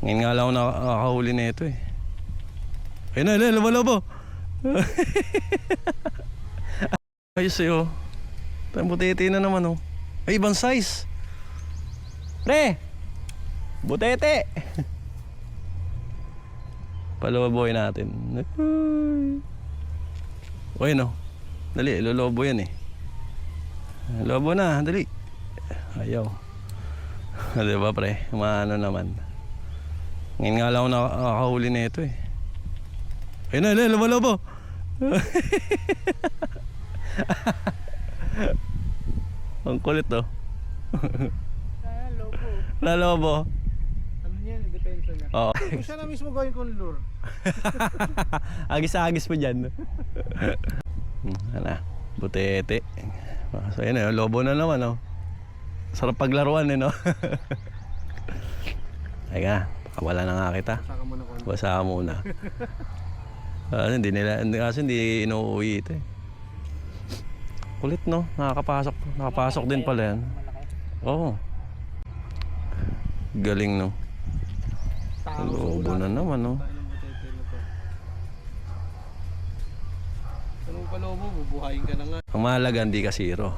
Ngayon nga lang ako nakakahuli na ito eh. Ayun na, labo-labo. Ayos eh oh. Butete na naman oh. Ay, ibang size. Pre! Butete! Palawaboy natin. Uy no. Dali, lolobo yan eh. Lobo na, dali. Ayaw. Diba pre? Maano naman. Ngayon nga lang ako nakakahuli na ito eh. Ayun na, labo-labo. Ang kulit oh. Lobo. Lalobo. Ano niya, depensa niya. Oo. Kung siya na mismo gawin kong lure. Agis-agis mo dyan. Ano, butete. So yun eh, lobo na naman oh. Sarap paglaruan eh no. Teka, wala na nga kita. Saka mo na ko. Basa ka muna. Kasi hindi inuuwi ito eh. Kulit no, nakapasok din pala yan. Oo. Galing no. Lobo na naman no. Anong palobo, bubuhayin ka na nga. Ang mahalaga hindi ka zero.